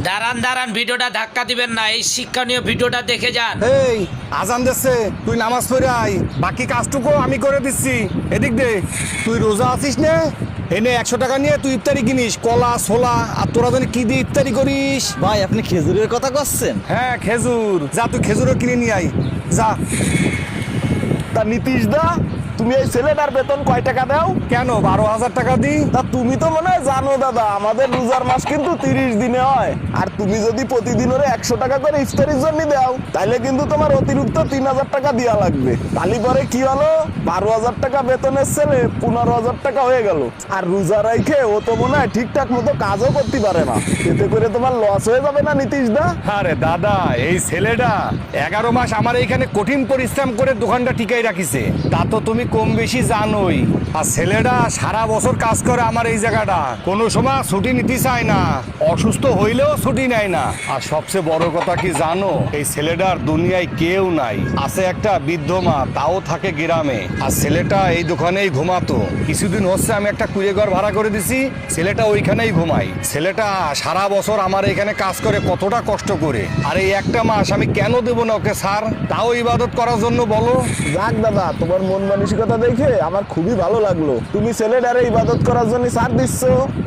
দাঁড়ান দাঁড়ান, ভিডিওটা ধাক্কা দিবেন না, এই শিক্ষণীয় ভিডিওটা দেখে যান। এই আজান দিচ্ছে, তুই নামাজ পড়ে আয়, বাকি কাজটুকু আমি করে দিচ্ছি। এদিক দে, তুই রোজা আছিস না? এনে 100 টাকা নিয়ে তুই ইফতারি কিনিস, কলা ছোলা, আর তোরা জানি কি দিয়ে ইফতারি করিস। ভাই আপনি খেজুরের কথা করছেন? হ্যাঁ খেজুর, যা তুই খেজুরও কিনে নিয়ে আয়, যা। তা নীতিশ দা, তুমি এই ছেলেটার বেতন কয় টাকা দাও? কেন 12,000 টাকা দিই? তা তুমি তো মনে হয় জানো দাদা, আমাদের রোজার মাস কিন্তু 30 দিনে হয়। আর তুমি যদি প্রতিদিন ওরে 100 টাকা করে ইফতারির জন্য দাও, তাহলে কিন্তু তোমার অতিরিক্ত 3,000 টাকা দেওয়া লাগবে। তাহলে পরে কি হলো, 12,000 টাকা বেতনের ছেলে 15,000 টাকা হয়ে গেল। আর রোজা রাইখে ও তো মনে হয় ঠিকঠাক মতো কাজও করতে পারে না। এতে করে তোমার লস হয়ে যাবে না নীতিশ দা? আরে দাদা, এই ছেলেটা 11 মাস আমার এইখানে কঠিন পরিশ্রম করে দোকানটা টিকাই রাখিছে, তা তো তুমি কম বেশি জানোই। আর ছেলেটা সারা বছর কাজ করে আমার এই জায়গাটা, কোনো সময় ছুটি নিতে চায় না, অসুস্থ হইলেও ছুটি নেয় না। আর সবচেয়ে বড় কথা কি জানো, এই ছেলেটার দুনিয়ায় কেউ নাই, আছে একটা বৃদ্ধ মা, তাও থাকে গ্রামে। আর ছেলেটা এই দোকানেই ঘুমাতো, কিছুদিন হচ্ছে আমি একটা কুড়ে ঘর ভাড়া করে দিছি, ছেলেটা ওইখানেই ঘুমাই। ছেলেটা সারা বছর আমার এখানে কাজ করে কতটা কষ্ট করে, আর এই একটা মাস আমি কেন দেবো না ওকে স্যার, তাও ইবাদত করার জন্য বলো। যাক দাদা, তোমার মন মানসিকতা দেখে আমার খুবই ভালো লাগলো। তুমি ছেলেটারে ইবাদত করার জন্য ছাড় দিচ্ছ,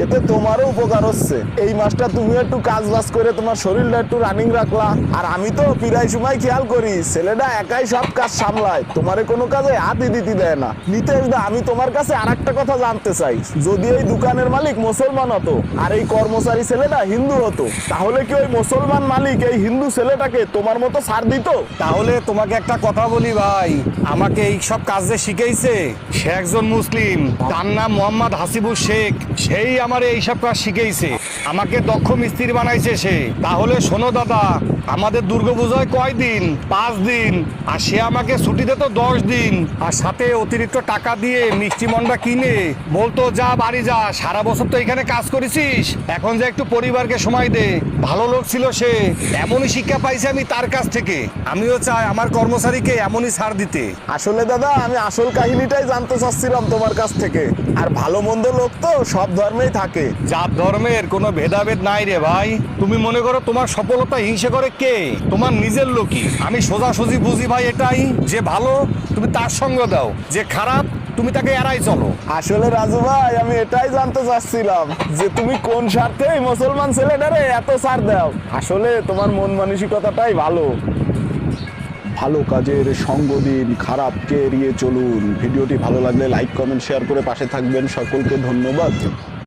এতে তোমারও উপকার হচ্ছে। এই মাসটা তুমি একটু কাজ বাজ করে তোমার শরীরটা একটু রানিং রাখলা। আর আমি তো প্রায় সময় খেয়াল করি, ছেলেটা একাই সব কাজ সামলায়, তোমারে কোনো কাজে হাতই দিতে দেয় না। নিতেশ দা, আমি তোমার কাছে আর একটা কথা জানতে চাই, যদি এই দোকানের মালিক মুসলমান হতো আর এই কর্মচারী ছেলেটা হিন্দু হতো, তাহলে কি ওই মুসলমান মালিক এই হিন্দু ছেলেটাকে তোমার মতো ছাড় দিত? তাহলে তোমাকে একটা কথা বলি ভাই, আমাকে এই সব কাজ যে শিখেছে সে একজন মুসলিম, তার নাম মোহাম্মদ হাসিবুর শেখ, সেই আমার এইসব কাজ শিখেছে, আমাকে দক্ষ মিস্ত্রি বানাইছে সে। তাহলে শোনো দাদা, আমাদের দুর্গাপূজায় কয় দিন? 5 দিন, আর সে আমাকে ছুটি দিত 10 দিন, আর সাথে অতিরিক্ত টাকা দিয়ে মিষ্টি মন্ডা কিনে বলতো যা বাড়ি যা, সারা বছর তো এখানে কাজ করেছিস, এখন যে একটু পরিবারকে সময় দে। ভালো লোক ছিল সে, এমনই শিক্ষা পাইছি আমি তার কাছ থেকে। আমিও চাই আমার কর্মচারীকে এমনই ছাড় দিতে। আসলে দাদা, আমি আসল কাহিনীটাই জানতে চাচ্ছিলাম তোমার কাছ থেকে। আর ভালো মন্দ লোক তো সব ধর্মেই থাকে। জাত ধর্মের কোনো ভেদাভেদ নাই রে ভাই। তুমি মনে করো তোমার সফলতা হিংসে করে কে? তোমার নিজের লোকই। আমি সোজাসুজি বুঝি ভাই এটাই, যে ভালো তুমি তার সঙ্গ দাও, যে খারাপ তুমি তাকে এড়াই চলো। আসলে রাজু ভাই, আমি এটাই জানতে চাচ্ছিলাম যে তুমি কোন স্বার্থে এই মুসলমান ছেলেটারে এত ছাড় দাও। আসলে তোমার মন মানসিকতাটাই ভালো। ভালো কাজের সঙ্গ দিন, খারাপকে এড়িয়ে চলুন। ভিডিওটি ভালো লাগলে লাইক কমেন্ট শেয়ার করে পাশে থাকবেন। সকলকে ধন্যবাদ।